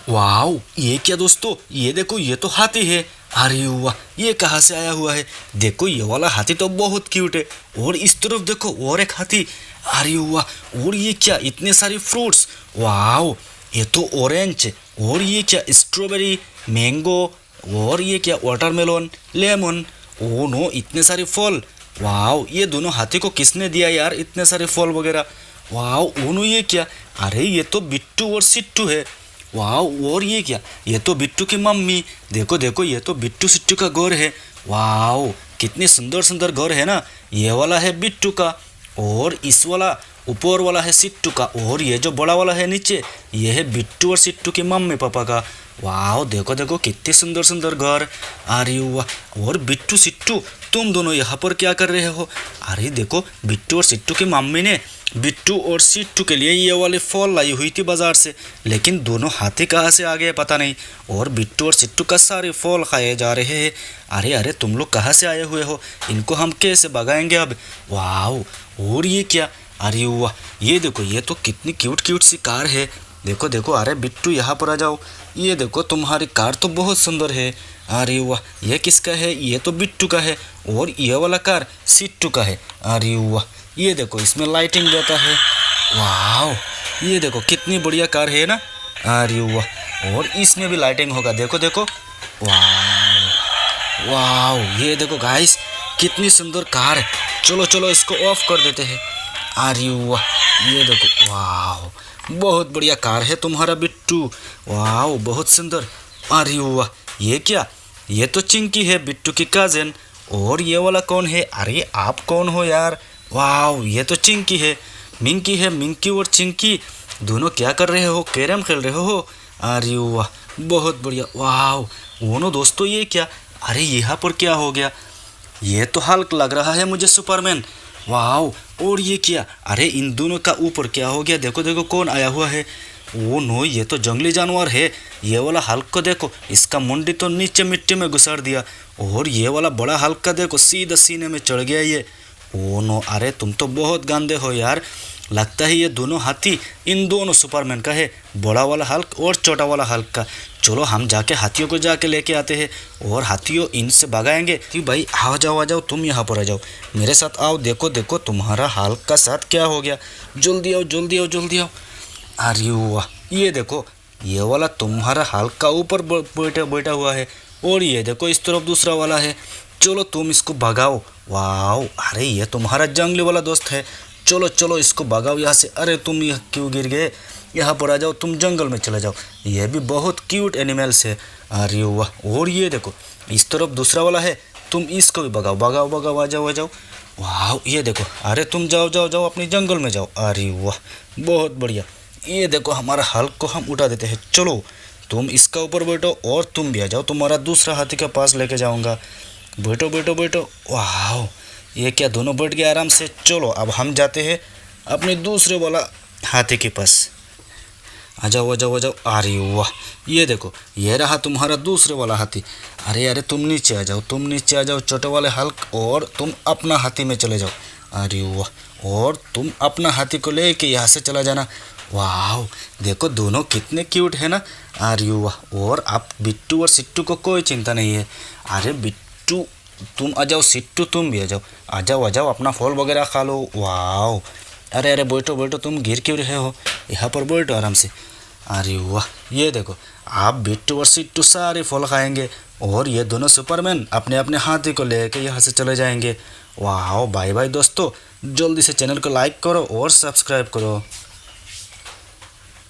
Wow, ये क्या दोस्तों, ये देखो, ये तो हाथी है। अरे वाह, ये कहाँ से आया हुआ है? देखो, ये वाला हाथी तो बहुत क्यूट है। और इस तरफ देखो, और एक हाथी। अरे वाह, और ये क्या, इतने सारे फ्रूट्स। वाओ, ये तो ऑरेंज। और ये क्या, स्ट्रॉबेरी, मैंगो। और ये क्या, वाटरमेलन, लेमन। ओ नो, इतने सारे फल। वाओ, ये दोनों हाथी को किसने दिया यार, इतने सारे फल वगैरह। वाओ, ओ नो, ये क्या, अरे ये तो बिट्टू और सिट्टू है। वाह, और ये क्या, ये तो बिट्टू की मम्मी। देखो देखो, ये तो बिट्टू सिट्टू का घर है। वाह, कितने सुंदर सुंदर घर है ना। ये वाला है बिट्टू का, और इस वाला ऊपर वाला है सिट्टू का, और ये जो बड़ा वाला है नीचे, ये है बिट्टू और सिट्टू की मम्मी पापा का। वाह, देखो देखो, कितने सुंदर सुंदर घर। अरे वाह, और बिट्टू सिट्टू, तुम दोनों यहाँ पर क्या कर रहे हो? अरे देखो, बिट्टू और सिट्टू की मम्मी ने बिट्टू और सिट्टू के लिए ये वाले फल लाई हुई थी बाजार से, लेकिन दोनों हाथी कहाँ से आ गए पता नहीं, और बिट्टू और सिट्टू का सारे फल खाए जा रहे हैं। अरे अरे, तुम लोग कहाँ से आए हुए हो? इनको हम कैसे भगाएंगे अब? वाह, और ये क्या, अरे वाह, ये देखो, ये तो कितनी क्यूट क्यूट सी कार है। देखो देखो, अरे बिट्टू यहाँ पर आ जाओ। ये देखो, तुम्हारी कार तो बहुत सुंदर है। अरे वाह, ये किसका है? ये तो बिट्टू का है, और ये वाला कार सिट्टू का है। अरे वाह, ये देखो, इसमें लाइटिंग देता है। वाह, ये देखो, कितनी बढ़िया कार है ना। अरे वाह, और इसमें भी लाइटिंग होगा, देखो देखो। वाह वाह, ये देखो गाइस, कितनी सुंदर कार है। चलो चलो, इसको ऑफ कर देते हैं। अरे वाह, ये देखो, वाह, बहुत बढ़िया कार है तुम्हारा बिट्टू। वाह, बहुत सुंदर। अरे वाह, ये क्या, ये तो चिंकी है, बिट्टू की कजन। और ये वाला कौन है? अरे आप कौन हो यार? वाह, ये तो चिंकी है, मिंकी है। मिंकी और चिंकी दोनों क्या कर रहे हो? कैरम खेल रहे हो? अरे वाह, बहुत बढ़िया। वाह, वो दोस्तों, ये क्या, अरे यहाँ पर क्या हो गया? ये तो हल्क लग रहा है मुझे, सुपरमैन। वाह, और ये क्या, अरे इन दोनों का ऊपर क्या हो गया? देखो देखो, कौन आया हुआ है? वो नो, ये तो जंगली जानवर है। ये वाला हल्क को देखो, इसका मुंडी तो नीचे मिट्टी में घुसाड़ दिया, और ये वाला बड़ा हल्क का देखो, सीधा सीने में चढ़ गया ये। ओ नो, अरे तुम तो बहुत गंदे हो यार। लगता है ये दोनों हाथी इन दोनों सुपरमैन का है, बड़ा वाला हल्क और छोटा वाला हल्क का। चलो हम जाके हाथियों को जाके लेके आते हैं, और हाथियों इनसे भगाएंगे। कि भाई आ जाओ, तुम यहाँ पर आ जाओ, मेरे साथ आओ। देखो देखो, तुम्हारा हल्क का साथ क्या हो गया। जल्दी आओ जल्दी आओ जल्दी आओ। अरे वाह, ये देखो, ये वाला तुम्हारा हल्का ऊपर बैठा बैठा हुआ है, और ये देखो इस तरफ दूसरा वाला है। चलो तुम इसको भगाओ। वाह, अरे ये तुम्हारा जंगली वाला दोस्त है। चलो चलो, इसको भगाओ यहाँ से। अरे तुम यह क्यों गिर गए? यहाँ पर आ जाओ, तुम जंगल में चले जाओ। ये भी बहुत क्यूट एनिमल्स है। अरे वाह, और ये देखो, इस तरफ दूसरा वाला है, तुम इसको भी भगाओ भगाओ भगाओ, आ जाओ आ जाओ। वाह, ये देखो, अरे तुम जाओ जाओ जाओ, अपनी जंगल में जाओ। अरे वाह, बहुत बढ़िया। ये देखो, हमारा हल्क को हम उठा देते हैं। चलो तुम इसका ऊपर बैठो, और तुम भी आ जाओ, तुम्हारा दूसरा हाथी के पास लेके जाऊंगा। बैठो बैठो बैठो। वाह, ये क्या, दोनों बैठ गए आराम से। चलो अब हम जाते हैं अपने दूसरे वाला हाथी के पास। आ जाओ आ जाओ आ जाओ। अरे वाह, ये देखो, ये रहा तुम्हारा दूसरे वाला हाथी। अरे अरे, तुम नीचे आ जाओ, तुम नीचे आ जाओ, छोटे वाले हल्क, और तुम अपना हाथी में चले जाओ। अरे वाह, और तुम अपना हाथी को लेके यहाँ से चला जाना। वाह, देखो दोनों कितने क्यूट है ना। अरे वाह, और आप बिट्टू और सिट्टू को कोई चिंता नहीं है। अरे बिट्टू तुम आ जाओ, सिट्टू तुम भी आ जाओ आ जाओ, अपना फल वगैरह खा लो। वाह, अरे अरे, बैठो बैठो, तुम गिर क्यों रहे हो? यहाँ पर बैठो आराम से। अरे वाह, ये देखो, आप बिट्टू और सिट्टू सारे फल खाएंगे, और ये दोनों सुपरमैन अपने अपने हाथी को लेके यहाँ से चले जाएंगे। वाह, बाय बाय दोस्तों, जल्दी से चैनल को लाइक करो और सब्सक्राइब करो।